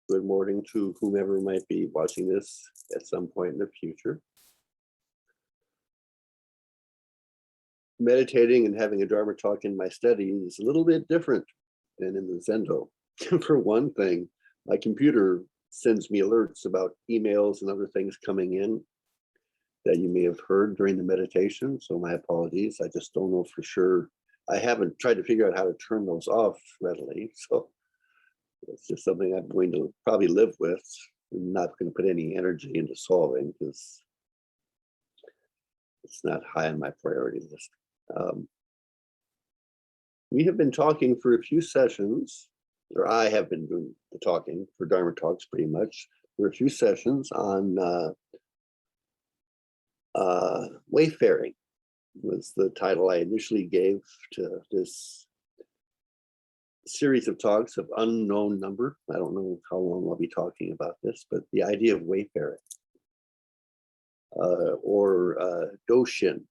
Good morning to whomever might be watching this at some point in the future. Meditating and having a Dharma talk in my study is a little bit different than in the Zendo. For one thing, my computer sends me alerts about emails and other things coming in that you may have heard during the meditation. So my apologies. I just don't know for sure. I haven't tried to figure out how to turn those off readily. So it's just something I'm going to probably live with. I'm not going to put any energy into solving because it's not high on my priority list. We have been talking for a few sessions, or I have been doing the talking for Dharma talks pretty much for a few sessions on wayfaring was the title I initially gave to this series of talks of unknown number. I don't know how long I'll be talking about this, but the idea of wayfaring or doshin,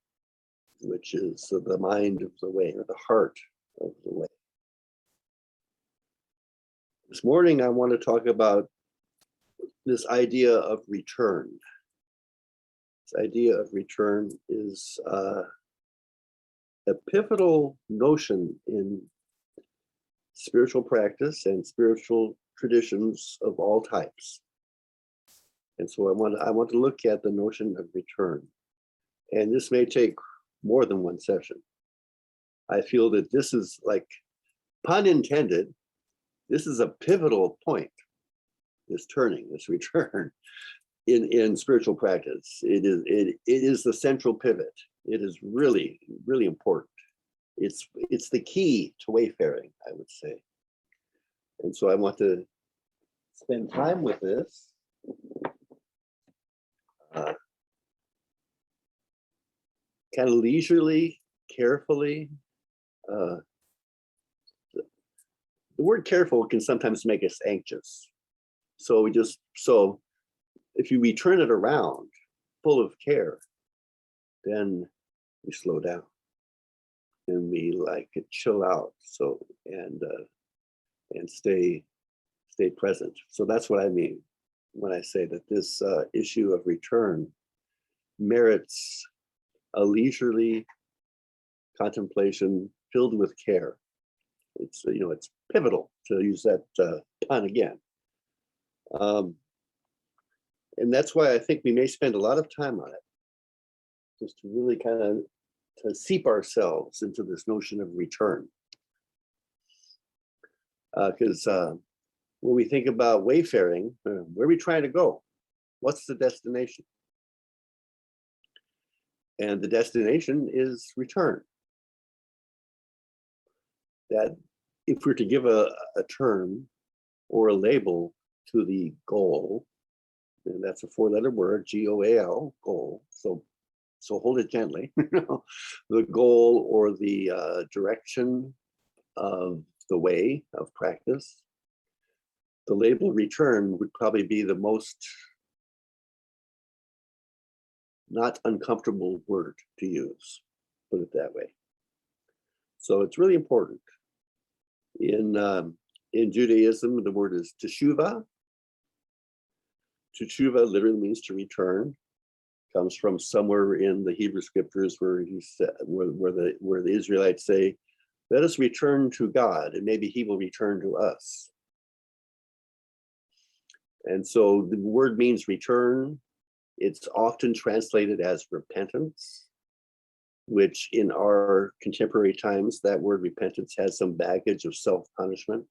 which is the mind of the way or the heart of the way. This morning, I want to talk about this idea of return. This idea of return is a pivotal notion in spiritual practice and spiritual traditions of all types. And so I want to look at the notion of return. And this may take more than one session. I feel that this is, like, pun intended, this is a pivotal point, this turning, this return in spiritual practice. It is the central pivot. It is really, really important. It's the key to wayfaring, I would say. And so I want to spend time with this. Kind of leisurely, carefully. The word careful can sometimes make us anxious. So if you return it around full of care, then we slow down and we chill out. So and stay present. So that's what I mean when I say that this issue of return merits a leisurely contemplation filled with care. It's it's pivotal, to use that pun again. And that's why I think we may spend a lot of time on it, just to really kind of to seep ourselves into this notion of return. Because when we think about wayfaring, where are we trying to go? What's the destination? And the destination is return. That if we're to give a term or a label to the goal, and that's a four-letter word, G-O-A-L, goal. So hold it gently. The goal or the direction of the way of practice, the label return would probably be the most not uncomfortable word to use, put it that way. So it's really important. In Judaism, the word is teshuvah. Teshuvah literally means to return. Comes from somewhere in the Hebrew scriptures where he said, where the Israelites say, "Let us return to God, and maybe He will return to us." And so the word means return. It's often translated as repentance, which in our contemporary times, that word repentance has some baggage of self-punishment,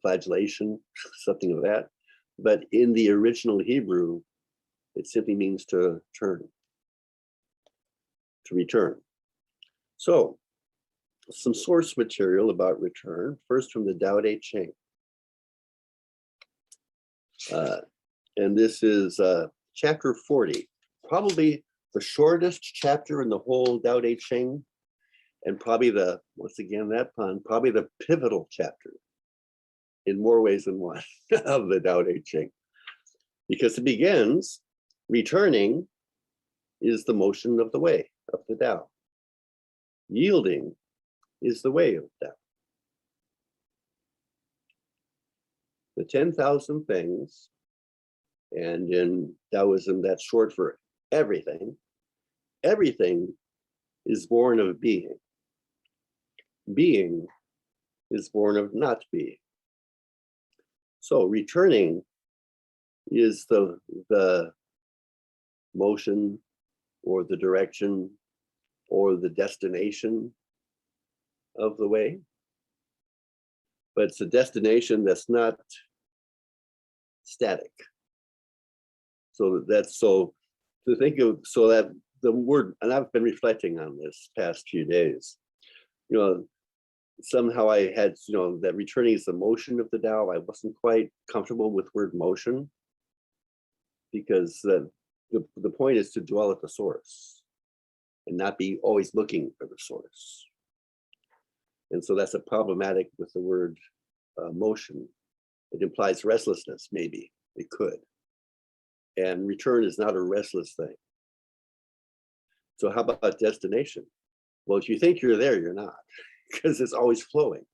flagellation, something of that. But in the original Hebrew, it simply means to turn, to return. So some source material about return, first from the Tao Te Ching. And this is chapter 40, probably the shortest chapter in the whole Tao Te Ching, and probably once again, that pun, probably the pivotal chapter in more ways than one of the Tao Te Ching. Because it begins, returning is the motion of the way, of the Tao. Yielding is the way of Tao. The 10,000 things, and in Taoism, that's short for everything. Everything is born of being. Being is born of not being. So returning is the motion or the direction or the destination of the way. But it's a destination that's not static. So that's so to think of, so that the word, and I've been reflecting on this past few days, somehow I had, that returning is the motion of the Tao. I wasn't quite comfortable with word motion, because the point is to dwell at the source and not be always looking for the source. And so that's a problematic with the word motion. It implies restlessness, maybe, it could. And return is not a restless thing. So how about destination? Well, if you think you're there, you're not, because it's always flowing.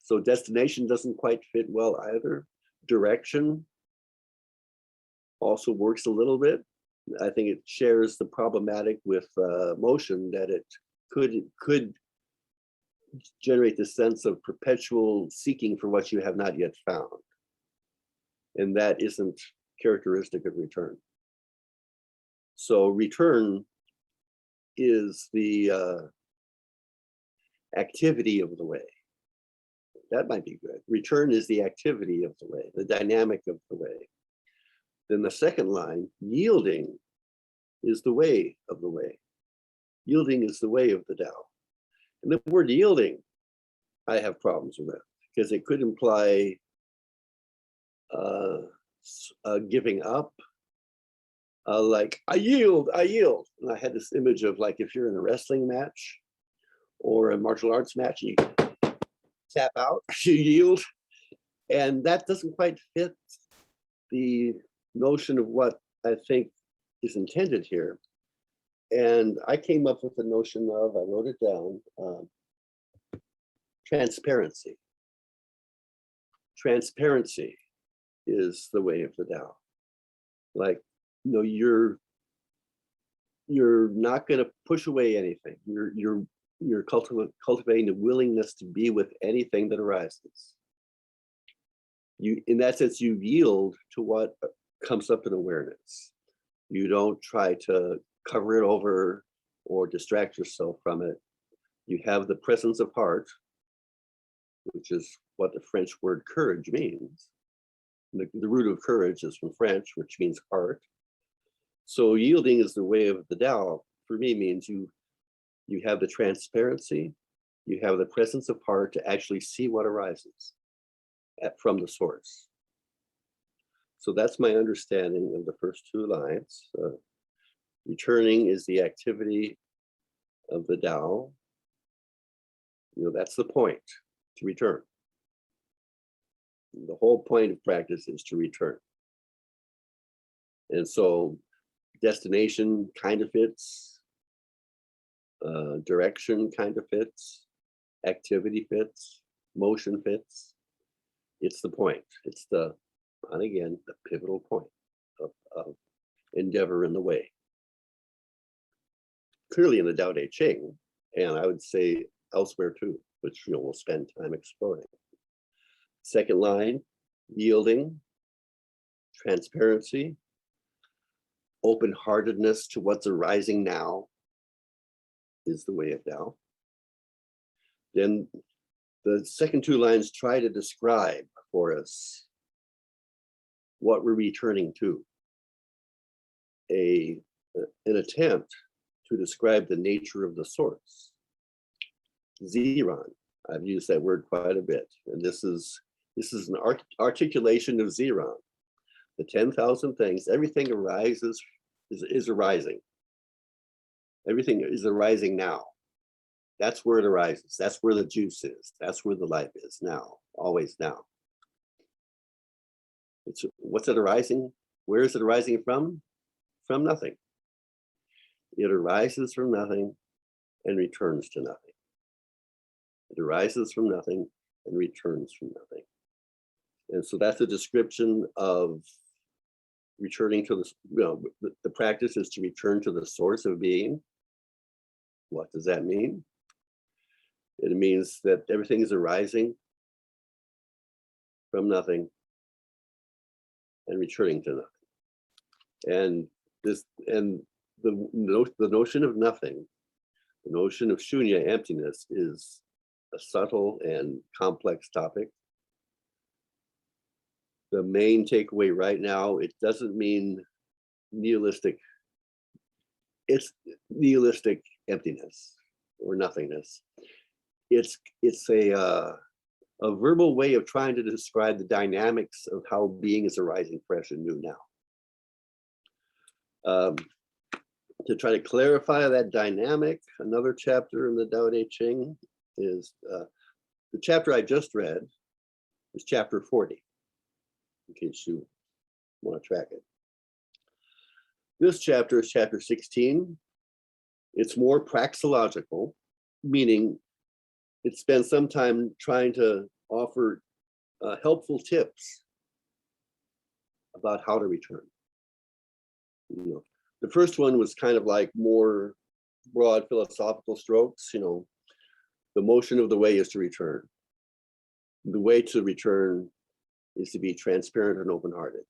So destination doesn't quite fit well either. Direction also works a little bit. I think it shares the problematic with motion, that it could generate the sense of perpetual seeking for what you have not yet found. And that isn't characteristic of return. So return is the activity of the way. That might be good. Return is the activity of the way, the dynamic of the way. Then the second line, yielding is the way of the way. Yielding is the way of the Tao. And the word yielding, I have problems with, because it could imply giving up, like I yield. And I had this image of, like, if you're in a wrestling match or a martial arts match, and you tap out, you yield. And that doesn't quite fit the notion of what I think is intended here. And I came up with the notion of, I wrote it down, transparency. Transparency is the way of the Tao. Like, you're not going to push away anything. You're cultivating the willingness to be with anything that arises. You, in that sense, you yield to what comes up in awareness. You don't try to cover it over or distract yourself from it. You have the presence of heart, which is what the French word courage means. The root of courage is from French, which means heart. So yielding is the way of the Tao, for me, means you have the transparency, you have the presence of heart to actually see what arises from the source. So that's my understanding of the first two lines. Returning is the activity of the Tao. That's the point, to return. The whole point of practice is to return. And so destination kind of fits, direction kind of fits, activity fits, motion fits. It's the point. It's the pivotal point of endeavor in the way. Clearly in the Tao Te Ching, and I would say elsewhere too, which we'll spend time exploring. Second line, yielding, transparency, open-heartedness to what's arising now is the way of Tao. Then the second two lines try to describe for us what we're returning to. An attempt to describe the nature of the source. Ziran, I've used that word quite a bit, and this is an articulation of Ziran. The 10,000 things, everything arises, is arising. Everything is arising now. That's where it arises. That's where the juice is. That's where the life is now, always now. What's it arising? Where is it arising from? From nothing. It arises from nothing and returns to nothing. It arises from nothing and returns from nothing. And so that's a description of returning to the practice is to return to the source of being. What does that mean? It means that everything is arising from nothing and returning to nothing. And the notion of nothing, the notion of shunya, emptiness, is a subtle and complex topic. The main takeaway right now, it doesn't mean nihilistic, it's nihilistic emptiness or nothingness. It's a verbal way of trying to describe the dynamics of how being is arising fresh and new now. To try to clarify that dynamic, another chapter in the Tao Te Ching is the chapter I just read is chapter 40, in case you want to track it. This chapter is chapter 16. It's more praxeological, meaning it spends some time trying to offer helpful tips about how to return. The first one was kind of like more broad philosophical strokes. The motion of the way is to return. The way to return is to be transparent and open-hearted.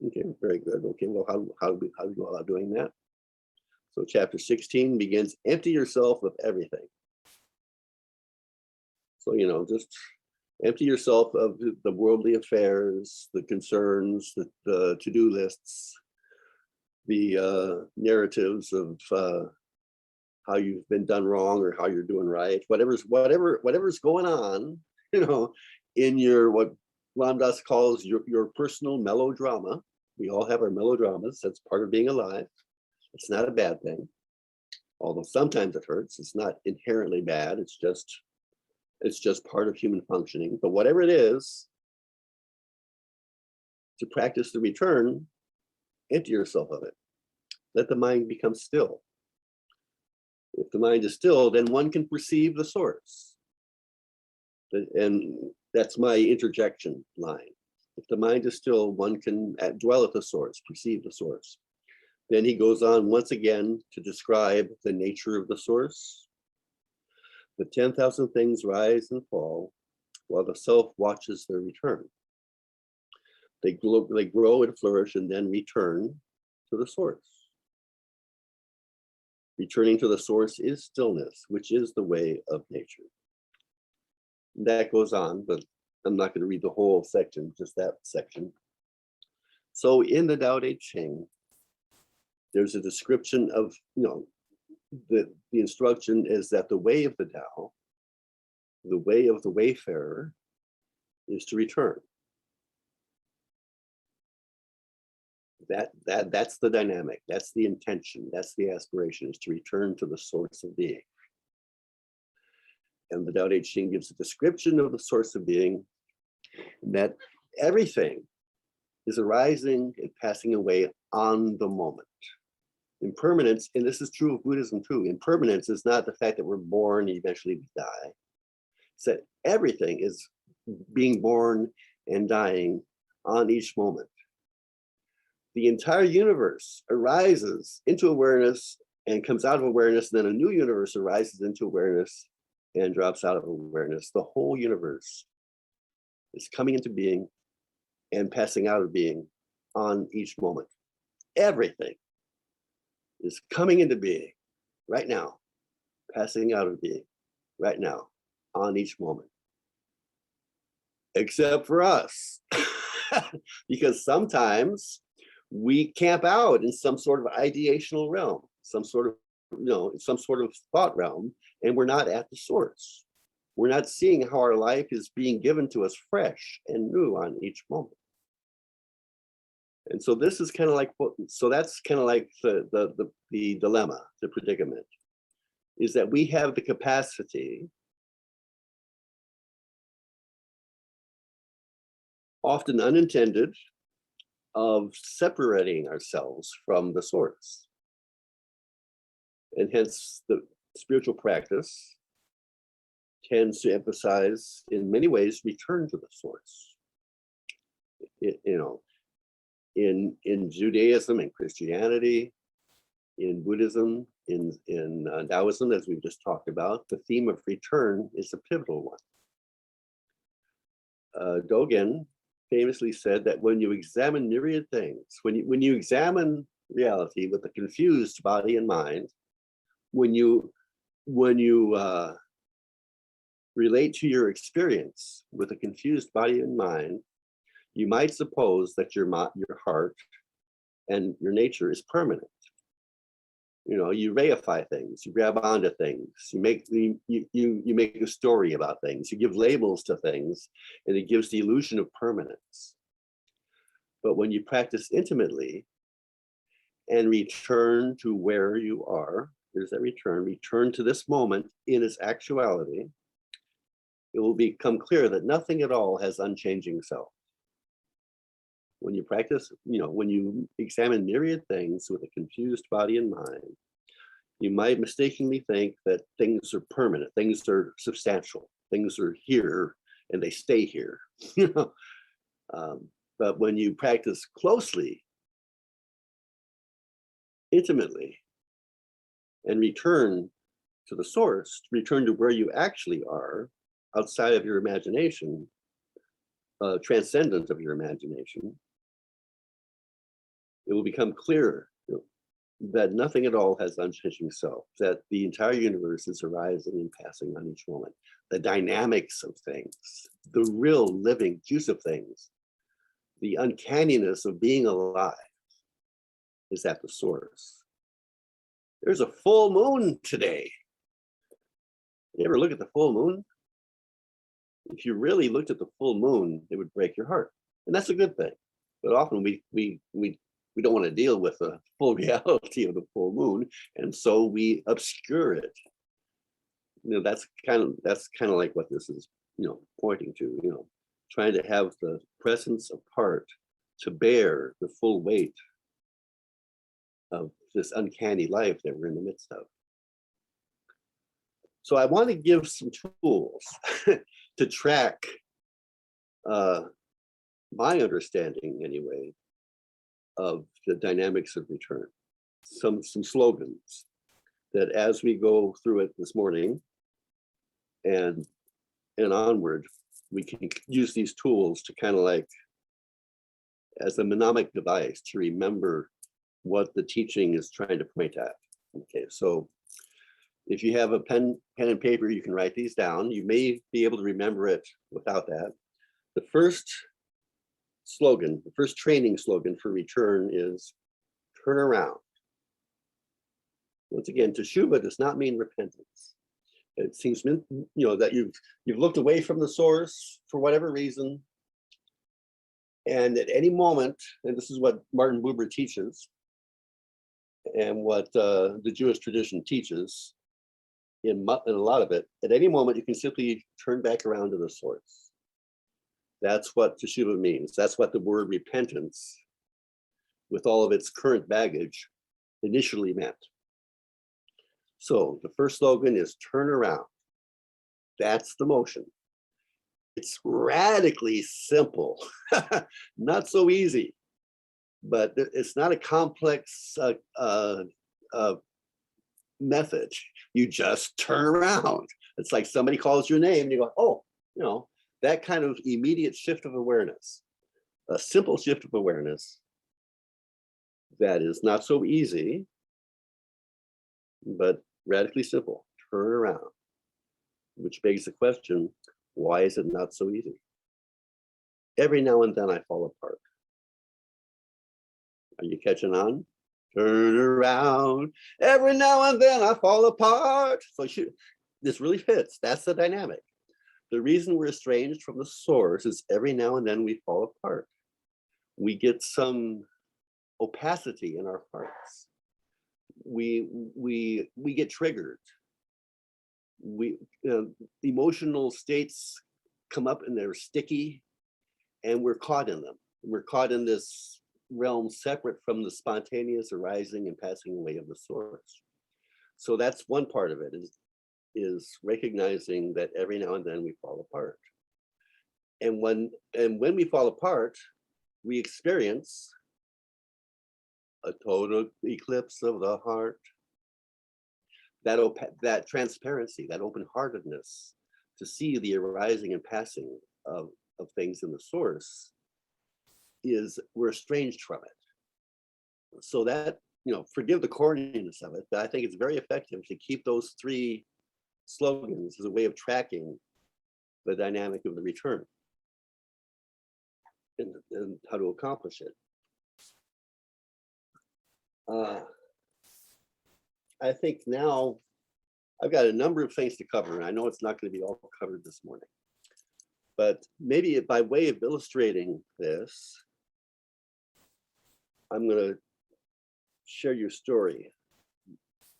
Okay, very good. Okay, well, how do we go about doing that? So chapter 16 begins, empty yourself of everything. So, just empty yourself of the worldly affairs, the concerns, the to-do lists, the narratives of how you've been done wrong or how you're doing right, whatever's going on, in your, what Ram Dass calls your personal melodrama. We all have our melodramas. That's part of being alive. It's not a bad thing, although sometimes it hurts. It's not inherently bad. It's just part of human functioning. But whatever it is, to practice the return, empty yourself of it. Let the mind become still. If the mind is still, then one can perceive the source. And that's my interjection line. If the mind is still, one can dwell at the source, perceive the source. Then he goes on once again to describe the nature of the source. The 10,000 things rise and fall while the self watches their return. They grow and flourish and then return to the source. Returning to the source is stillness, which is the way of nature. That goes on, but I'm not going to read the whole section, just that section. So in the Tao Te Ching, there's a description of, the instruction is that the way of the Tao, the way of the wayfarer, is to return. That's the dynamic, that's the intention, that's the aspiration, is to return to the source of being. And the Tao Te Ching gives a description of the source of being, that everything is arising and passing away on the moment. Impermanence, and this is true of Buddhism too, impermanence is not the fact that we're born and eventually die. It's that everything is being born and dying on each moment. The entire universe arises into awareness and comes out of awareness, and then a new universe arises into awareness and drops out of awareness. The whole universe is coming into being and passing out of being on each moment. Everything is coming into being right now, passing out of being right now on each moment. Except for us, because sometimes we camp out in some sort of ideational realm, some sort of thought realm, and we're not at the source. We're not seeing how our life is being given to us fresh and new on each moment. And so this is kind of like, so that's kind of like the dilemma, the predicament, is that we have the capacity, often unintended, of separating ourselves from the source. And hence the spiritual practice tends to emphasize, in many ways, return to the source. You know, in Judaism and Christianity, in Buddhism, in Taoism, as we've just talked about, the theme of return is a pivotal one. Dogen famously said that when you examine myriad things, when you examine reality with a confused body and mind, when you relate to your experience with a confused body and mind, you might suppose that your heart and your nature is permanent. You know, you reify things, you grab onto things, you make a story about things, you give labels to things, and it gives the illusion of permanence. But when you practice intimately and return to where you are, there's that return to this moment in its actuality, it will become clear that nothing at all has unchanging self. When you practice, when you examine myriad things with a confused body and mind, you might mistakenly think that things are permanent, things are substantial, things are here and they stay here. But when you practice closely, intimately, and return to the source, return to where you actually are, outside of your imagination, transcendent of your imagination, it will become clearer that nothing at all has unchanging self, that the entire universe is arising and passing on each moment. The dynamics of things, the real living juice of things, the uncanniness of being alive is at the source. There's a full moon today. You ever look at the full moon? If you really looked at the full moon, it would break your heart. And that's a good thing. But often we don't want to deal with the full reality of the full moon, and so we obscure it. That's kind of like what this is, pointing to. Trying to have the presence of heart to bear the full weight of this uncanny life that we're in the midst of. So I want to give some tools to track my understanding, anyway, of the dynamics of return. Some slogans that as we go through it this morning and onward, we can use these tools to kind of like as a mnemonic device to remember what the teaching is trying to point at. Okay, so if you have a pen and paper, you can write these down. You may be able to remember it without that. The first slogan, the first training slogan for return is turn around. Once again, teshuva does not mean repentance. It seems, that you've looked away from the source for whatever reason, and at any moment, and this is what Martin Buber teaches, and what the Jewish tradition teaches in a lot of it, at any moment you can simply turn back around to the source. That's what teshuva means. That's what the word repentance, with all of its current baggage, initially meant. So the first slogan is turn around. That's the motion. It's radically simple, not so easy, but it's not a complex method. You just turn around. It's like somebody calls your name and you go, oh, that kind of immediate shift of awareness, a simple shift of awareness that is not so easy, but radically simple. Turn around, which begs the question, why is it not so easy? Every now and then I fall apart. Are you catching on? Turn around. Every now and then I fall apart. So this really fits. That's the dynamic. The reason we're estranged from the source is every now and then we fall apart. We get some opacity in our hearts. We get triggered. Emotional states come up and they're sticky, and we're caught in them. We're caught in this realm separate from the spontaneous arising and passing away of the source. So that's one part of it, is recognizing that every now and then we fall apart. And when we fall apart, we experience a total eclipse of the heart. That transparency, that open-heartedness to see the arising and passing of things in the source we're estranged from it. So that, forgive the corniness of it, but I think it's very effective to keep those three slogans as a way of tracking the dynamic of the return and how to accomplish it. I think now I've got a number of things to cover, and I know it's not going to be all covered this morning, but maybe by way of illustrating this, I'm going to share your story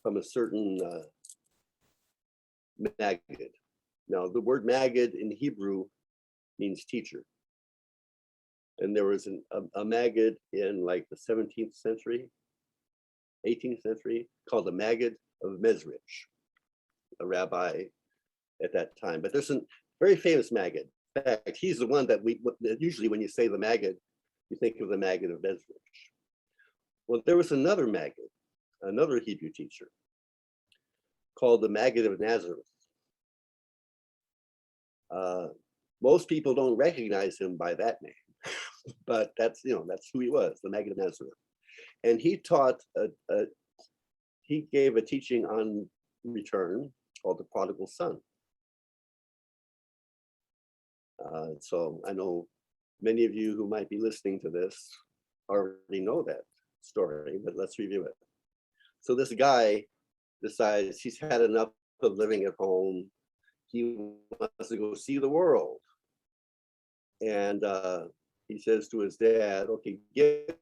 from a certain Maggid. Now, the word Maggid in Hebrew means teacher. And there was a Maggid in like the 17th century, 18th century, called the Maggid of Mezrich, a rabbi at that time. But there's a very famous Maggid. In fact, he's the one that usually when you say the Maggid, you think of the Maggid of Mezrich. Well, there was another Maggid, another Hebrew teacher, called the Maggid of Nazareth. Most people don't recognize him by that name, but that's who he was, the Maggid of Nazareth. And he taught, he gave a teaching on return called the Prodigal Son. So I know many of you who might be listening to this already know that story, but let's review it. So this guy decides he's had enough of living at home. He wants to go see the world. And he says to his dad, okay, give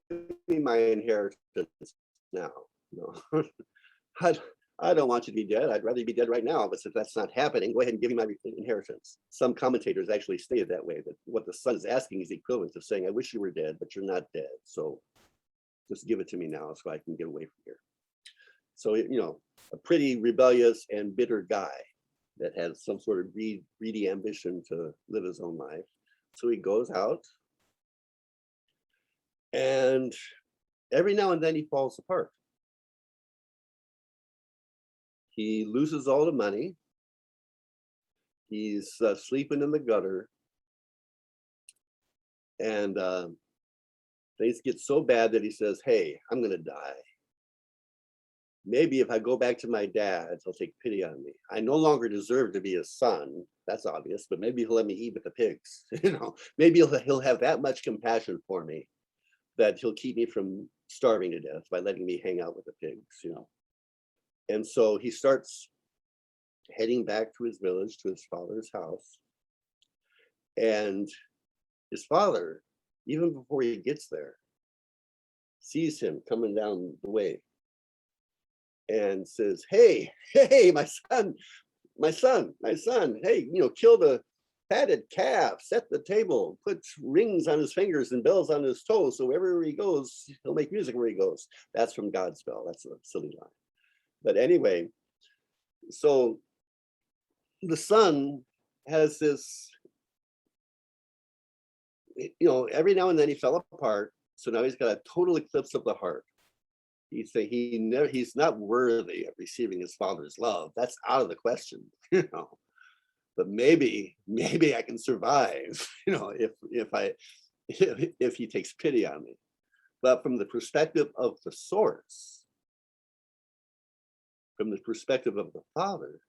me my inheritance now. I don't want you to be dead. I'd rather you be dead right now. But since that's not happening, go ahead and give me my inheritance. Some commentators actually stated that way, that what the son is asking is equivalent to saying, I wish you were dead, but you're not dead. So just give it to me now so I can get away from here. So, a pretty rebellious and bitter guy that has some sort of greedy ambition to live his own life. So he goes out, and every now and then he falls apart. He loses all the money. He's sleeping in the gutter. And things get so bad that he says, hey, I'm going to die. Maybe if I go back to my dad, he'll take pity on me. I no longer deserve to be his son. That's obvious, but maybe he'll let me eat with the pigs. Maybe he'll have that much compassion for me that he'll keep me from starving to death by letting me hang out with the pigs, And so he starts heading back to his village, to his father's house. And his father, even before he gets there, sees him coming down the way and says, hey, my son, hey, kill the fatted calf, set the table, put rings on his fingers and bells on his toes, so wherever he goes, he'll make music where he goes. That's from Godspell. That's a silly line. But anyway, so the son has this, every now and then he fell apart. So now he's got a total eclipse of the heart. He's not worthy of receiving his father's love. That's out of the question, But maybe I can survive, if he takes pity on me. But from the perspective of the source, from the perspective of the father,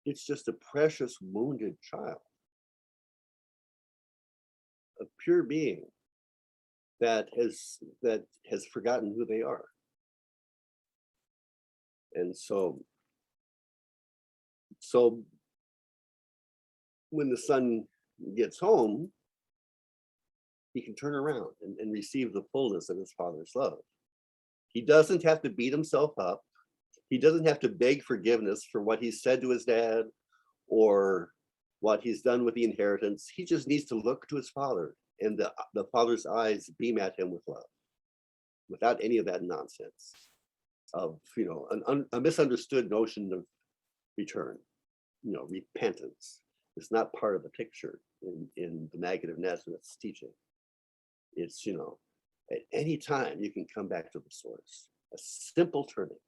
it's just a precious wounded child, a pure being that has forgotten who they are. And so when the son gets home, he can turn around and receive the fullness of his father's love. He doesn't have to beat himself up. He doesn't have to beg forgiveness for what he said to his dad or what he's done with the inheritance. He just needs to look to his father, and the father's eyes beam at him with love, without any of that nonsense of, a misunderstood notion of return. Repentance is not part of the picture in the Maggid of Nazareth's teaching. It's, at any time you can come back to the source, a simple turning.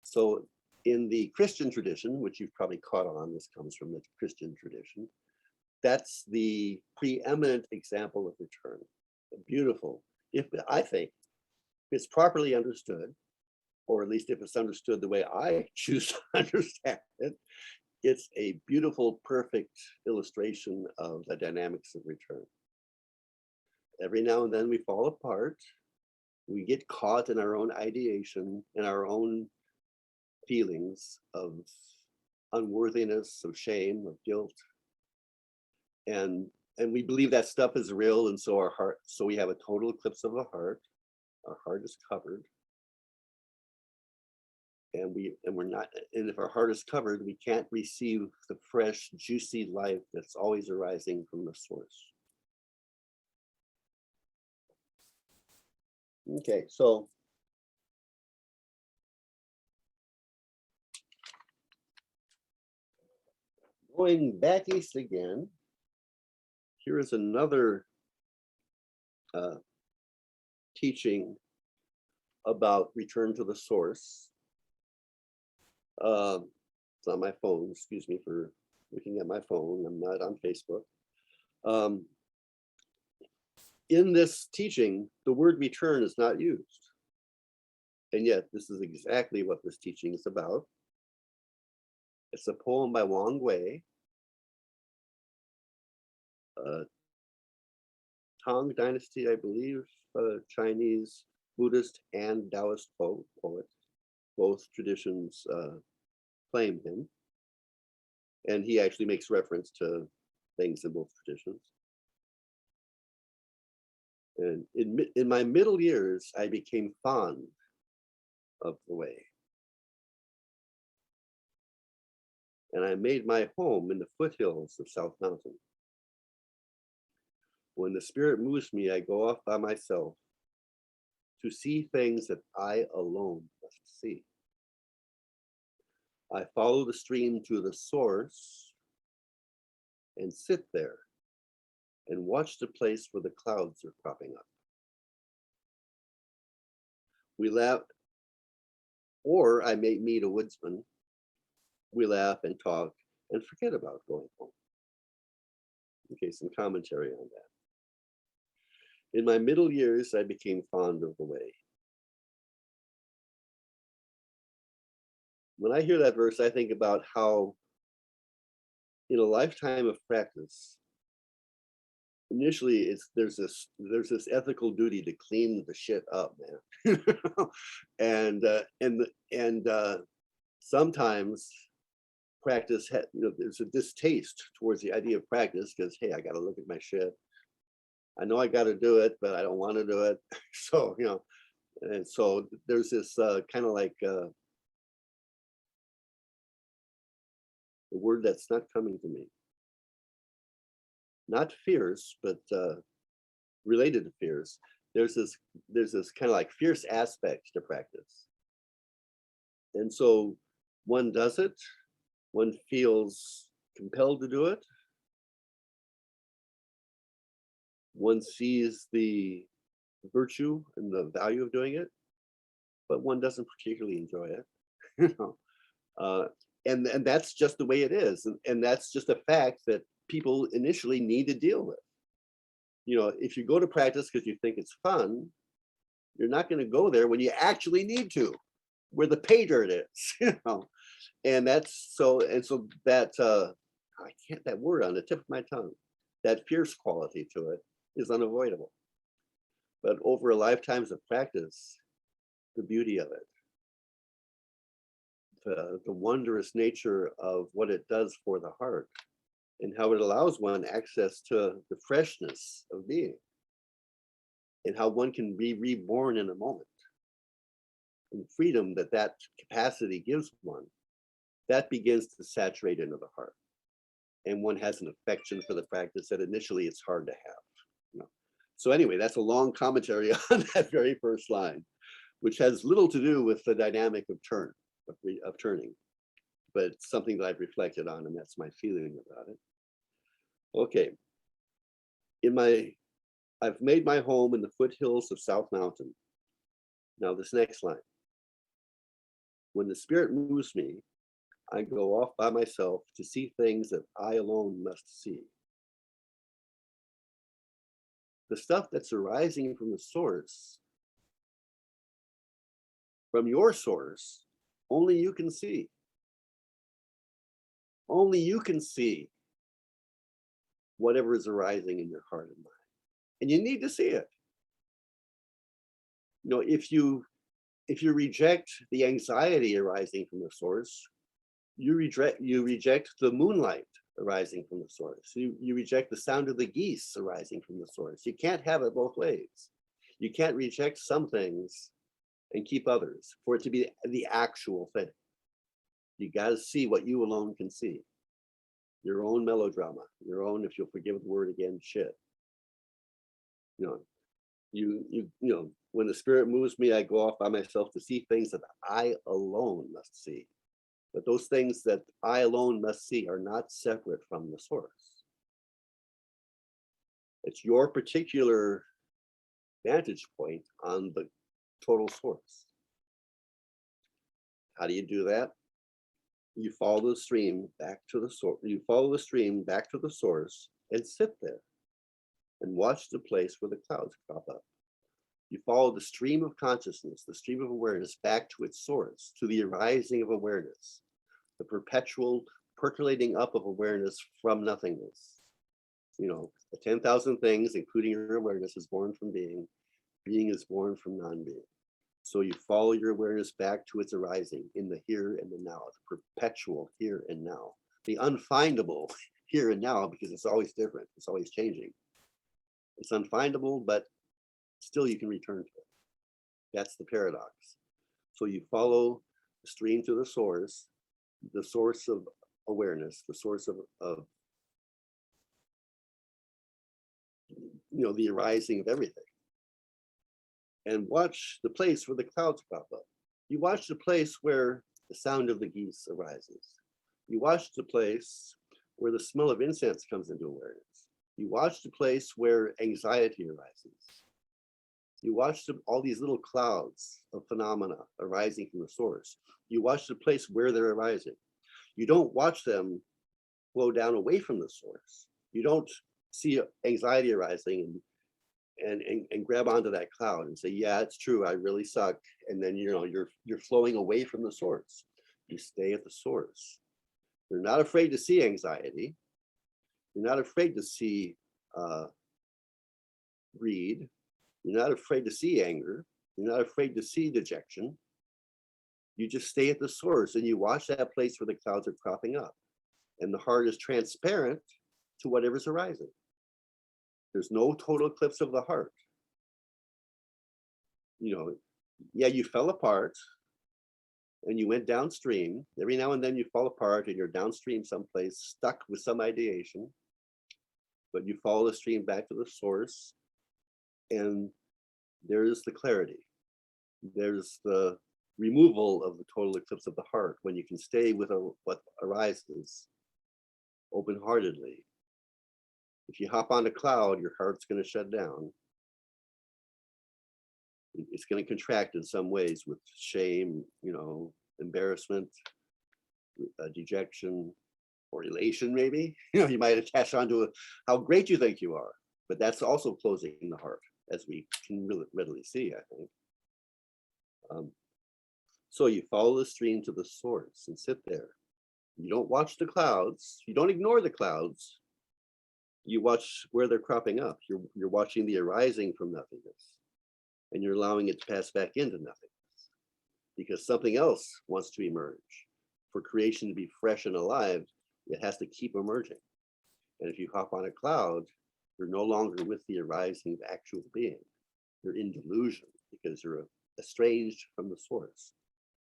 So in the Christian tradition, which you've probably caught on, this comes from the Christian tradition, that's the preeminent example of return. Beautiful. If I think it's properly understood, or at least if it's understood the way I choose to understand it, it's a beautiful, perfect illustration of the dynamics of return. Every now and then we fall apart. We get caught in our own ideation, in our own feelings of unworthiness, of shame, of guilt. And we believe that stuff is real. And so so we have a total eclipse of the heart. Our heart is covered. And we're not, and if our heart is covered, we can't receive the fresh, juicy life that's always arising from the source. Okay, so going back east again, here is another teaching about return to the source. It's on my phone. Excuse me for looking at my phone. I'm not on Facebook. In this teaching, the word return is not used. And yet, this is exactly what this teaching is about. It's a poem by Wang Wei, Tang Dynasty, I believe, Chinese, Buddhist, and Taoist poet. Both traditions claim him. And he actually makes reference to things in both traditions. And in my middle years, I became fond of the way. And I made my home in the foothills of South Mountain. When the spirit moves me, I go off by myself to see things that I alone must see. I follow the stream to the source and sit there and watch the place where the clouds are cropping up. We laugh, or I may meet a woodsman. We laugh and talk and forget about going home. Okay, some commentary on that. In my middle years, I became fond of the way. When I hear that verse, I think about how in a lifetime of practice, initially there's this ethical duty to clean the shit up, man. and sometimes practice there's a distaste towards the idea of practice because, hey, I got to look at my shit. I know I got to do it, but I don't want to do it. So, and so there's this kind of like the word that's not coming to me. Not fierce, but related to fierce. There's this kind of like fierce aspect to practice. And so one does it, one feels compelled to do it. One sees the virtue and the value of doing it, but one doesn't particularly enjoy it. And that's just the way it is. And that's just a fact that people initially need to deal with. If you go to practice because you think it's fun, you're not going to go there when you actually need to, where the pay dirt is. And that's so that I can't, that word on the tip of my tongue, that fierce quality to it is unavoidable. But over a lifetimes of practice, the beauty of it, the wondrous nature of what it does for the heart, and how it allows one access to the freshness of being, and how one can be reborn in a moment, and freedom that capacity gives one, that begins to saturate into the heart. And one has an affection for the practice that initially it's hard to have. So anyway, that's a long commentary on that very first line, which has little to do with the dynamic of turning, but it's something that I've reflected on, and that's my feeling about it. Okay. In my I've made my home in the foothills of South Mountain. Now this next line. When the spirit moves me, I go off by myself to see things that I alone must see. The stuff that's arising from the source, from your source, only you can see. Only you can see whatever is arising in your heart and mind. And you need to see it. You know, if you reject the anxiety arising from the source, you reject the moonlight arising from the source. You reject the sound of the geese arising from the source. You can't have it both ways. You can't reject some things and keep others for it to be the actual thing. You got to see what you alone can see. Your own melodrama, your own, if you'll forgive the word again, shit. You know, when the spirit moves me, I go off by myself to see things that I alone must see. But those things that I alone must see are not separate from the source. It's your particular vantage point on the total source. How do you do that? You follow the stream back to the source. You follow the stream back to the source and sit there and watch the place where the clouds crop up. You follow the stream of consciousness, the stream of awareness back to its source, to the arising of awareness, the perpetual percolating up of awareness from nothingness. You know, the 10,000 things, including your awareness, is born from being. Being is born from non-being. So you follow your awareness back to its arising in the here and the now, the perpetual here and now, the unfindable here and now, because it's always different, it's always changing. It's unfindable, but still you can return to it. That's the paradox. So you follow the stream to the source of awareness, the source of you know, the arising of everything. And watch the place where the clouds crop up. You watch the place where the sound of the geese arises. You watch the place where the smell of incense comes into awareness. You watch the place where anxiety arises. You watch all these little clouds of phenomena arising from the source. You watch the place where they're arising. You don't watch them flow down away from the source. You don't see anxiety arising and grab onto that cloud and say, yeah, it's true, I really suck. And then, you know, you're flowing away from the source. You stay at the source. You're not afraid to see anxiety. You're not afraid to see greed. You're not afraid to see anger. You're not afraid to see dejection. You just stay at the source and you watch that place where the clouds are cropping up. And the heart is transparent to whatever's arising. There's no total eclipse of the heart. You know, yeah, you fell apart and you went downstream. Every now and then you fall apart and you're downstream someplace, stuck with some ideation, but you follow the stream back to the source and there's the clarity. There's the removal of the total eclipse of the heart when you can stay with what arises open-heartedly. If you hop on a cloud, your heart's going to shut down. It's going to contract in some ways with shame, you know, embarrassment, dejection, or elation, maybe. You know, you might attach onto how great you think you are, but that's also closing the heart, as we can really readily see, I think. So you follow the stream to the source and sit there. You don't watch the clouds. You don't ignore the clouds. You watch where they're cropping up. You're watching the arising from nothingness, and you're allowing it to pass back into nothingness because something else wants to emerge. For creation to be fresh and alive, it has to keep emerging. And if you hop on a cloud, you're no longer with the arising of actual being. You're in delusion because you're estranged from the source.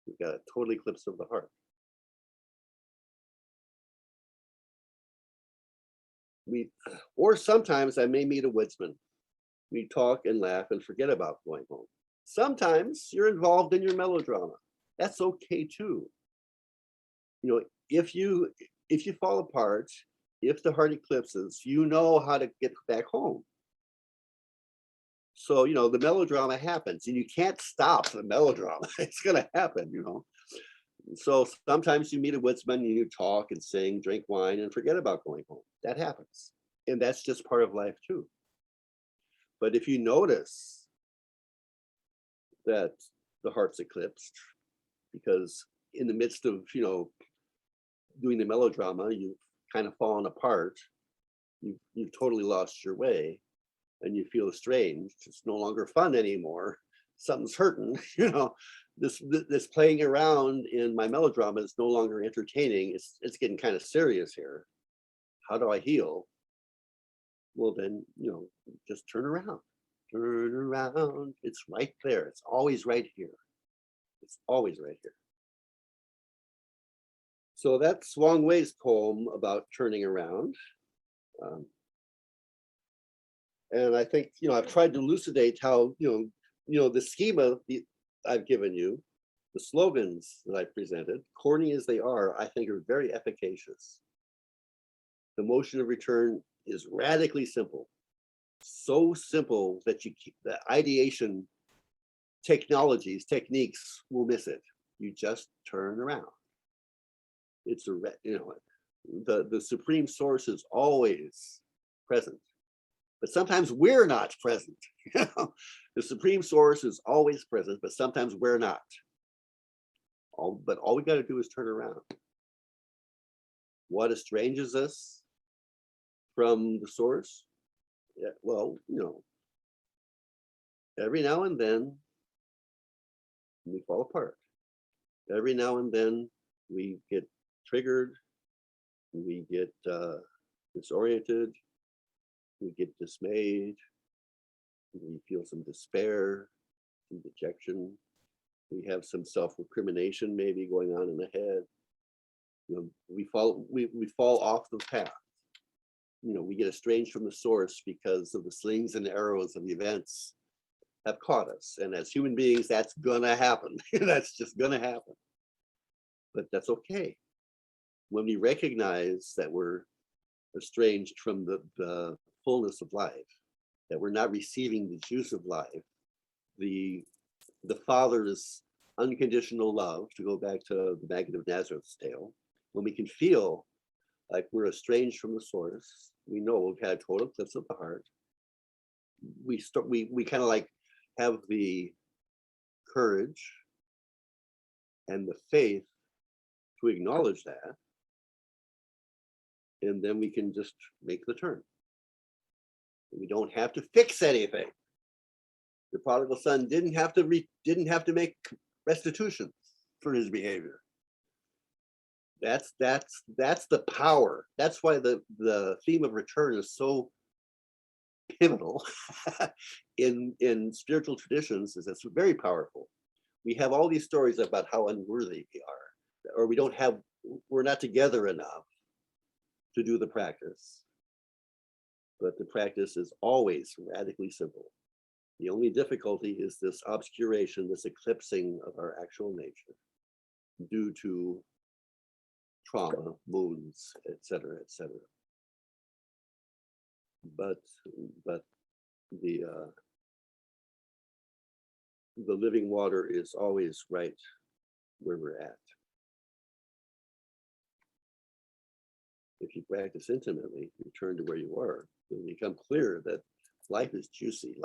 You've got a total eclipse of the heart. Or sometimes I may meet a woodsman. We talk and laugh and forget about going home. Sometimes you're involved in your melodrama. That's okay too. You know, if you fall apart, if the heart eclipses, you know how to get back home. So, the melodrama happens and you can't stop the melodrama. It's going to happen, So sometimes you meet a woodsman and you talk and sing, drink wine and forget about going home. That happens. And that's just part of life too. But if you notice that the heart's eclipsed, because in the midst of, doing the melodrama, you've kind of fallen apart. You've totally lost your way and you feel estranged. It's no longer fun anymore. Something's hurting, This playing around in my melodrama is no longer entertaining. It's getting kind of serious here. How do I heal? Well, then, just turn around. Turn around. It's right there. It's always right here. It's always right here. So that's Wang Wei's poem about turning around. And I think, I've tried to elucidate how, the schema I've given you, the slogans that I presented, corny as they are, I think are very efficacious. The motion of return is radically simple. So simple that the ideation technologies, techniques will miss it. You just turn around. It's the supreme source is always present, but sometimes we're not present. The supreme source is always present, but sometimes we're not. But all we got to do is turn around. What estranges us from the source? Yeah, well, every now and then we fall apart. Every now and then we get triggered, we get disoriented, we get dismayed, we feel some despair, some dejection, we have some self-recrimination maybe going on in the head. We fall off the path. We get estranged from the source because of the slings and arrows of events have caught us. And as human beings, that's gonna happen. That's just gonna happen. But that's okay. When we recognize that we're estranged from the fullness of life, that we're not receiving the juice of life, the Father's unconditional love, to go back to the Magnet of Nazareth's tale, when we can feel like we're estranged from the source, we know we've had a total eclipse of the heart. We kind of like have the courage and the faith to acknowledge that, and then we can just make the turn. We don't have to fix anything. The prodigal son didn't have to make restitution for his behavior. That's the power. That's why the theme of return is so pivotal in spiritual traditions. Is it's very powerful. We have all these stories about how unworthy we are, or we're not together enough to do the practice. But the practice is always radically simple. The only difficulty is this obscuration, this eclipsing of our actual nature due to trauma, wounds, etc., etc. But the living water is always right where we're at. If you practice intimately, return to where you are, it'll become clear that life is juicy.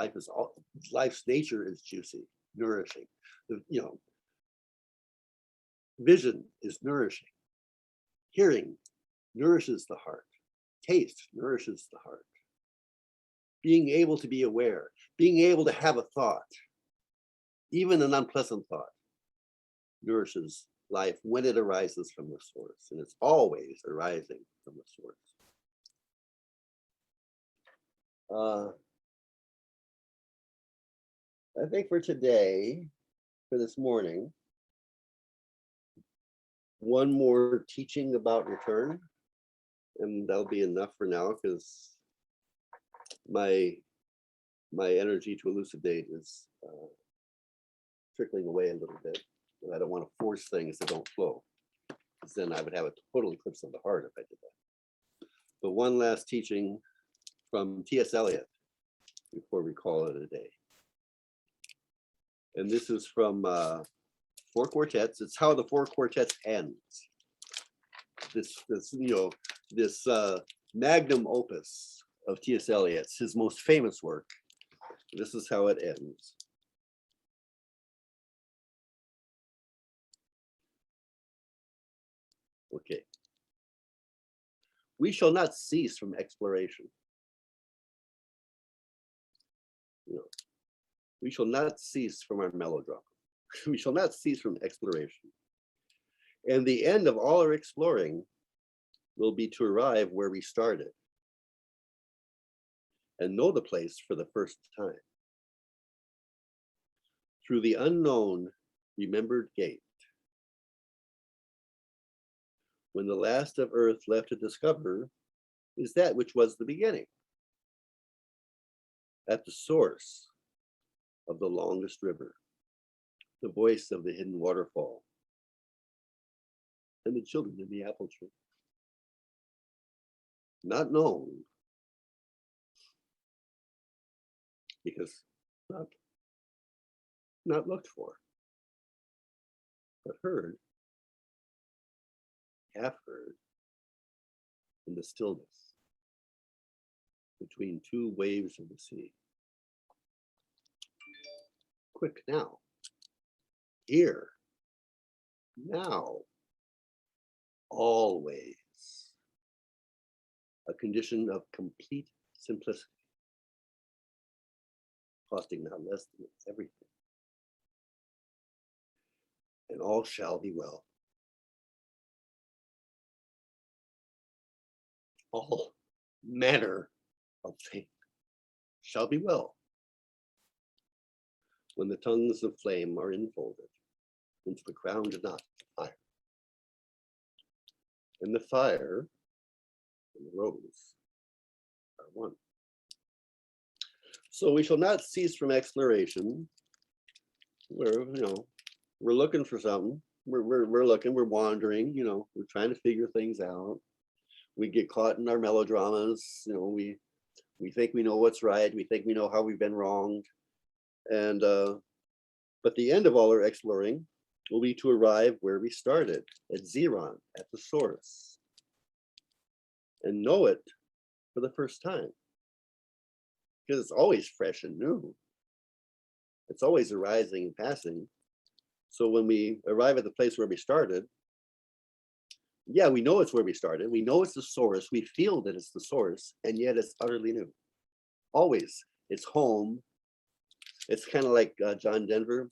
Life's nature is juicy, nourishing. Vision is nourishing. Hearing nourishes the heart. Taste nourishes the heart. Being able to be aware, being able to have a thought, even an unpleasant thought, nourishes life when it arises from the source, and it's always arising from the source. I think for today, for this morning, one more teaching about return, and that'll be enough for now, because my energy to elucidate is trickling away a little bit. And I don't want to force things that don't flow, because then I would have a total eclipse of the heart if I did that. But one last teaching from T.S. Eliot before we call it a day. And this is from Four Quartets. It's how the Four Quartets ends. This magnum opus of T.S. Eliot's, his most famous work. This is how it ends. Okay. We shall not cease from exploration. We shall not cease from our melodrama. We shall not cease from exploration. And the end of all our exploring will be to arrive where we started and know the place for the first time. Through the unknown, remembered gate. When the last of earth left to discover is that which was the beginning. At the source of the longest river, the voice of the hidden waterfall, and the children in the apple tree. Not known, because not looked for, but heard, half heard, in the stillness between two waves of the sea. Quick now, here, now, always. A condition of complete simplicity, costing not less than everything. And all shall be well. All manner of things shall be well when the tongues of flame are enfolded into the crowned knot of fire. And the fire and the rose are one. So we shall not cease from exploration. We're looking for something. We're looking, we're wandering, we're trying to figure things out. We get caught in our melodramas, we think we know what's right, we think we know how we've been wronged. And but the end of all our exploring will be to arrive where we started, at Zeron, at the source, and know it for the first time. Because it's always fresh and new. It's always arising and passing. So when we arrive at the place where we started, yeah, we know it's where we started. We know it's the source. We feel that it's the source, and yet it's utterly new. Always, it's home. It's kind of like John Denver.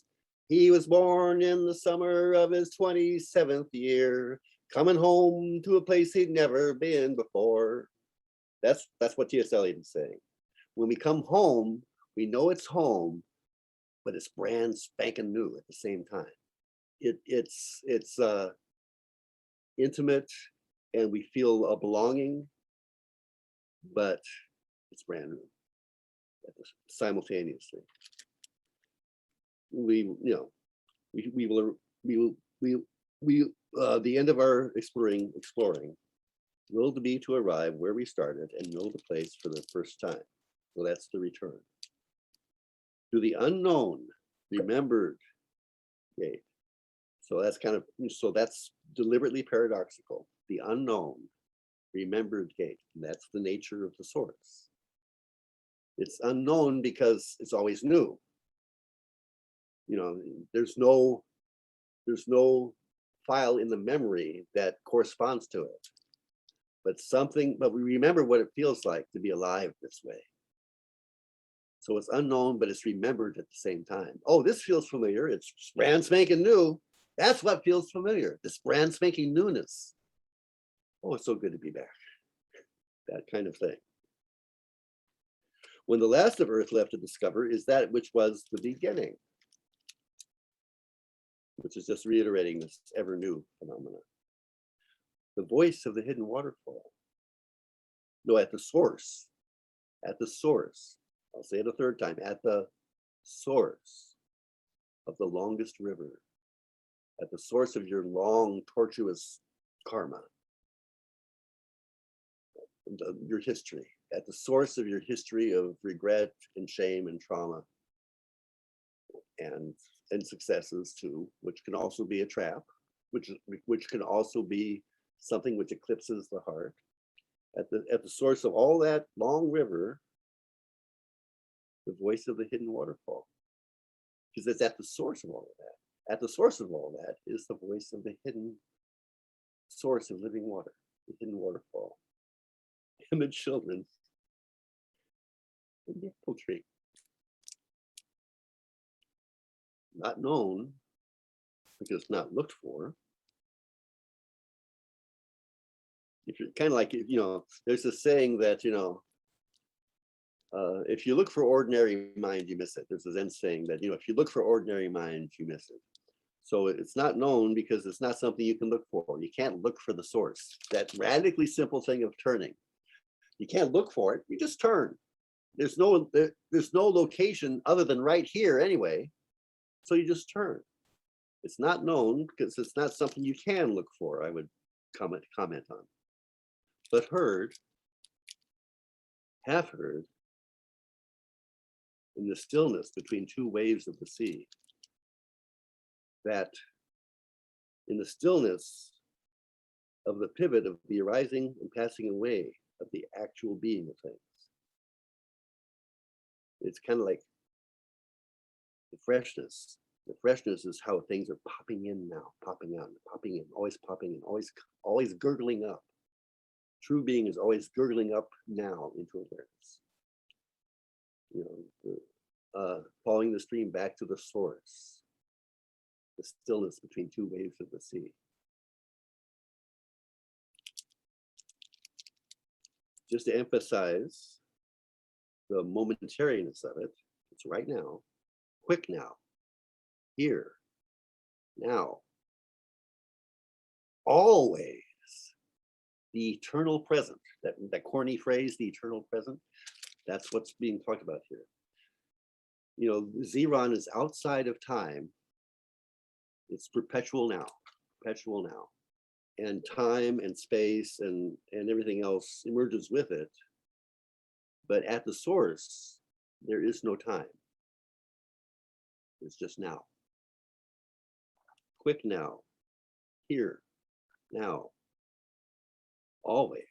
He was born in the summer of his 27th year, coming home to a place he'd never been before. That's what T.S. Eliot is saying. When we come home, we know it's home, but it's brand spanking new at the same time. It's intimate, and we feel a belonging, but it's brand new simultaneously. The end of our exploring will be to arrive where we started and know the place for the first time. So that's the return. To the unknown, remembered gate. So that's deliberately paradoxical. The unknown, remembered gate. And that's the nature of the source. It's unknown because it's always new. There's no file in the memory that corresponds to it. But we remember what it feels like to be alive this way. So it's unknown, but it's remembered at the same time. Oh, this feels familiar. It's brand spanking new. That's what feels familiar. This brand spanking newness. Oh, it's so good to be back. That kind of thing. When the last of earth left to discover is that which was the beginning, which is just reiterating this ever new phenomena. The voice of the hidden waterfall. No, at the source. At the source. I'll say it a third time. At the source of the longest river. At the source of your long, tortuous karma. Your history. At the source of your history of regret and shame and trauma. And and successes too, which can also be a trap, which can also be something which eclipses the heart. At the source of all that long river, the voice of the hidden waterfall, because it's at the source of all of that. At the source of all that is the voice of the hidden source of living water, the hidden waterfall. Timid children in the apple tree. Not known because not looked for. If you're kind of like, there's a saying that, if you look for ordinary mind, you miss it. There's a Zen saying that, if you look for ordinary mind, you miss it. So it's not known because it's not something you can look for. You can't look for the source. That radically simple thing of turning. You can't look for it, you just turn. There's no location other than right here anyway. So you just turn. It's not known because it's not something you can look for, I would comment on. But heard, half heard, in the stillness between two waves of the sea, that in the stillness of the pivot of the arising and passing away of the actual being of things, it's kind of like the freshness. The freshness is how things are popping in now, popping out, popping in, always gurgling up. True being is always gurgling up now into awareness. Following the stream back to the source, the stillness between two waves of the sea. Just to emphasize the momentariness of it, it's right now, quick now, here, now, always the eternal present. That corny phrase, the eternal present, that's what's being talked about here. Zeron is outside of time. It's perpetual now. And time and space and everything else emerges with it. But at the source, there is no time. It's just now. Quick now, here, now, always.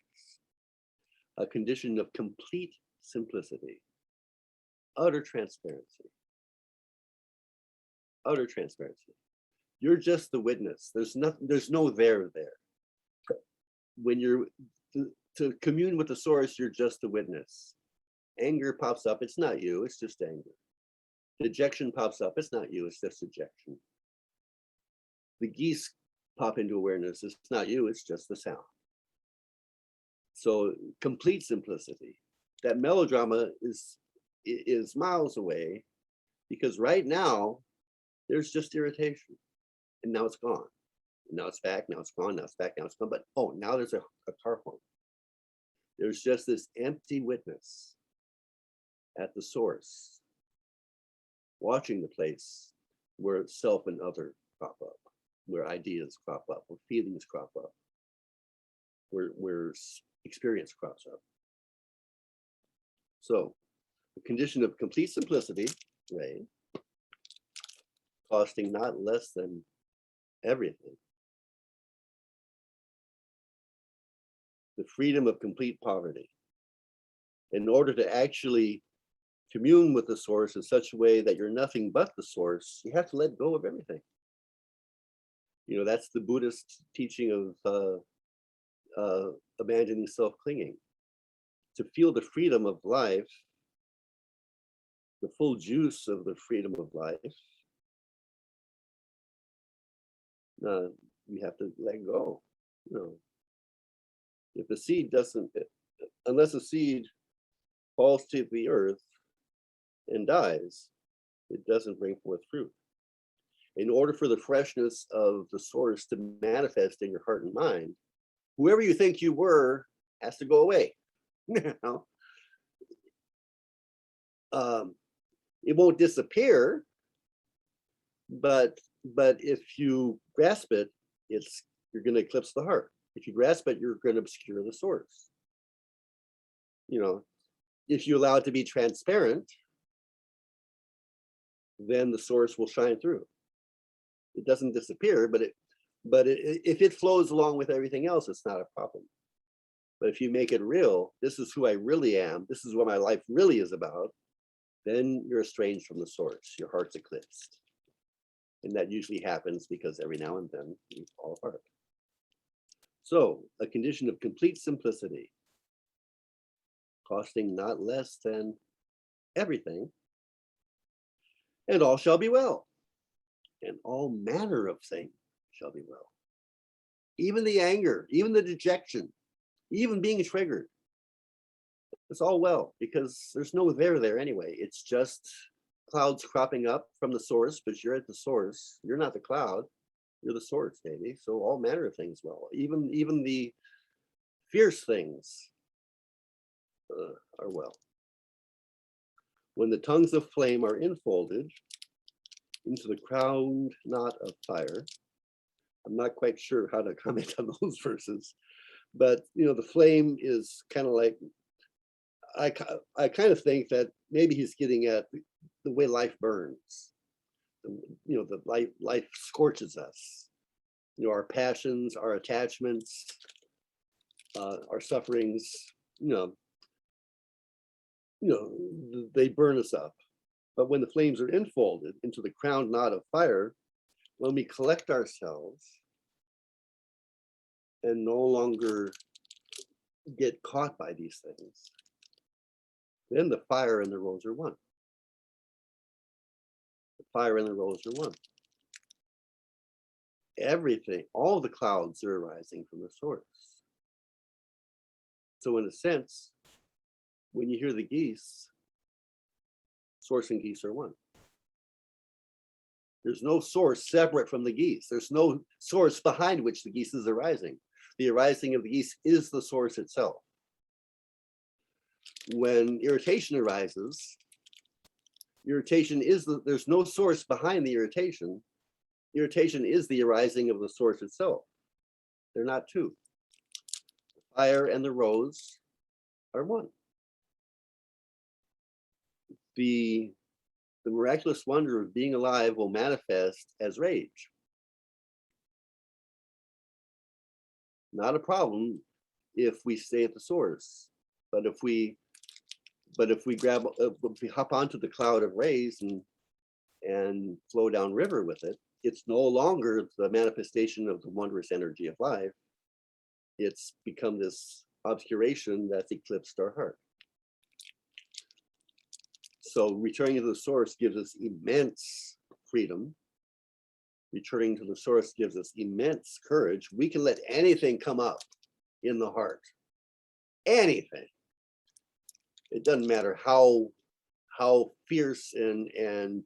A condition of complete simplicity, utter transparency. Utter transparency. You're just the witness. There's no there. When you're to commune with the source, you're just the witness. Anger pops up, it's not you, it's just anger. Dejection pops up, it's not you, it's just dejection. The geese pop into awareness, it's not you, it's just the sound. So complete simplicity. That melodrama is miles away because right now there's just irritation. And now it's gone. And now it's back, now it's gone, now it's back, now it's gone. But now there's a car horn. There's just this empty witness at the source, watching the place where self and other crop up, where ideas crop up, where feelings crop up, where experience crops up. So the condition of complete simplicity, Ray, costing not less than everything. The freedom of complete poverty. In order to actually commune with the source in such a way that you're nothing but the source, you have to let go of everything. That's the Buddhist teaching of abandoning self-clinging. To feel the freedom of life, the full juice of the freedom of life, you have to let go. If the seed doesn't, unless a seed falls to the earth and dies, it doesn't bring forth fruit. In order for the freshness of the source to manifest in your heart and mind, whoever you think you were has to go away. It won't disappear, but if you grasp it, you're going to eclipse the heart. If you grasp it, you're going to obscure the source. If you allow it to be transparent, then the source will shine through. It doesn't disappear, but if it flows along with everything else, it's not a problem. But if you make it real, this is who I really am, this is what my life really is about, then you're estranged from the source. Your heart's eclipsed. And that usually happens because every now and then you fall apart. So, a condition of complete simplicity, costing not less than everything, and all shall be well, and all manner of things shall be well. Even the anger, even the dejection, even being triggered, it's all well, because there's no there anyway. It's just clouds cropping up from the source, but you're at the source. You're not the cloud, you're the source, baby. So all manner of things well. Even the fierce things are well. When the tongues of flame are enfolded into the crowned knot of fire, I'm not quite sure how to comment on those verses, but the flame is kind of like, I kind of think that maybe he's getting at the way life burns. The life scorches us. Our passions, our attachments, our sufferings, they burn us up. But when the flames are enfolded into the crowned knot of fire, when we collect ourselves and no longer get caught by these things, then the fire and the rose are one. The fire and the rose are one. Everything, all the clouds are arising from the source. So in a sense, when you hear the geese, source and geese are one. There's no source separate from the geese. There's no source behind which the geese is arising. The arising of the geese is the source itself. When irritation arises, irritation is there's no source behind the irritation. Irritation is the arising of the source itself. They're not two. The fire and the rose are one. The miraculous wonder of being alive will manifest as rage. Not a problem if we stay at the source, but if we hop onto the cloud of rays and flow down river with it, it's no longer the manifestation of the wondrous energy of life. It's become this obscuration that's eclipsed our heart. So returning to the source gives us immense freedom. Returning to the source gives us immense courage. We can let anything come up in the heart. Anything. It doesn't matter how fierce and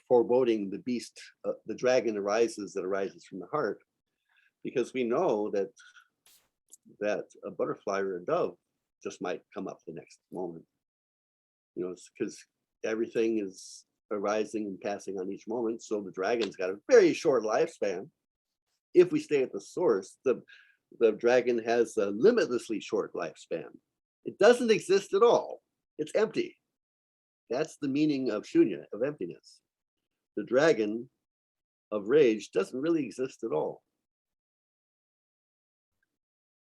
foreboding the beast, the dragon arises from the heart, because we know that a butterfly or a dove just might come up the next moment. Because everything is arising and passing on each moment. So the dragon's got a very short lifespan. If we stay at the source, the dragon has a limitlessly short lifespan. It doesn't exist at all. It's empty. That's the meaning of shunya, of emptiness. The dragon of rage doesn't really exist at all.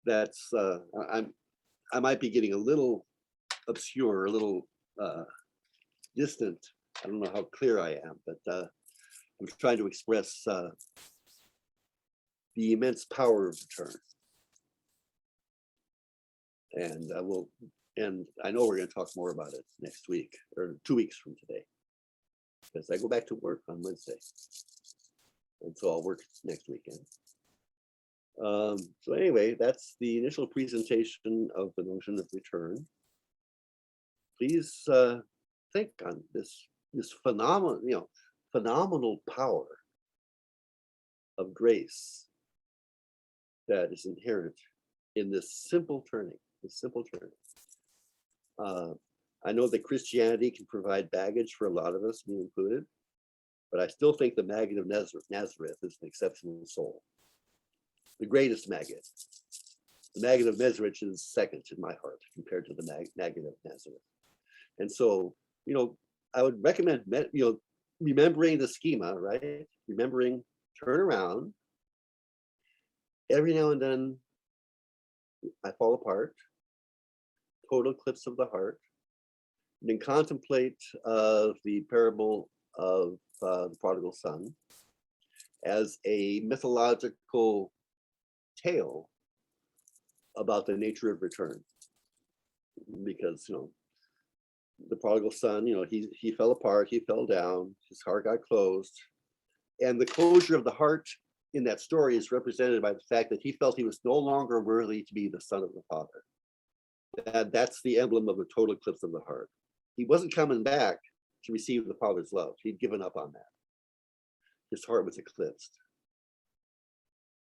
That's I might be getting a little obscure, a little distant. I don't know how clear I am, but I'm trying to express the immense power of return. And I know we're going to talk more about it next week, or 2 weeks from today, because I go back to work on Wednesday, and so I'll work next weekend. So anyway, that's the initial presentation of the notion of return. Please think on this phenomenal power of grace that is inherent in this simple turning. I know that Christianity can provide baggage for a lot of us, me included, but I still think the Maggid of Nazareth is an exceptional soul. The greatest Maggid. The Maggid of Nazareth is second in my heart compared to the Maggid of Nazareth. And so, I would recommend, remembering the schema, right? Remembering, turn around. Every now and then I fall apart, total eclipse of the heart, and then contemplate the parable of the prodigal son as a mythological tale about the nature of return. Because, the prodigal son, he fell apart, he fell down, his heart got closed. And the closure of the heart in that story is represented by the fact that he felt he was no longer worthy to be the son of the father. And that's the emblem of the total eclipse of the heart. He wasn't coming back to receive the father's love. He'd given up on that. His heart was eclipsed.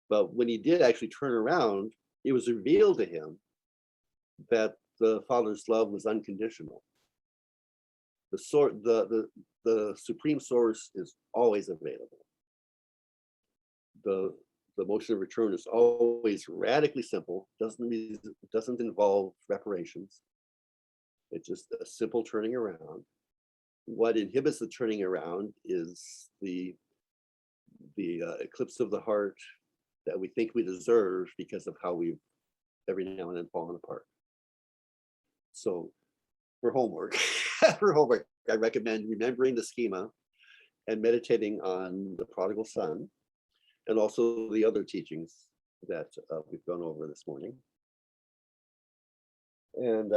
But when he did actually turn around, it was revealed to him that the father's love was unconditional. The supreme source is always available. The motion of return is always radically simple, doesn't involve reparations. It's just a simple turning around. What inhibits the turning around is the eclipse of the heart that we think we deserve because of how we've every now and then fallen apart. So for homework, I recommend remembering the schema and meditating on the prodigal son, and also the other teachings that we've gone over this morning. And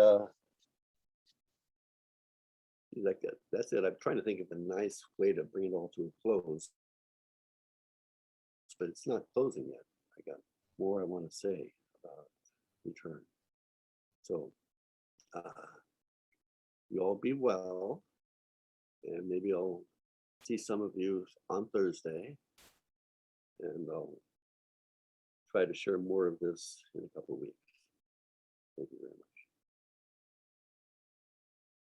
that's it. I'm trying to think of a nice way to bring it all to a close, but it's not closing yet. I got more I want to say about return. So you all be well, and maybe I'll see some of you on Thursday, and I'll try to share more of this in a couple of weeks.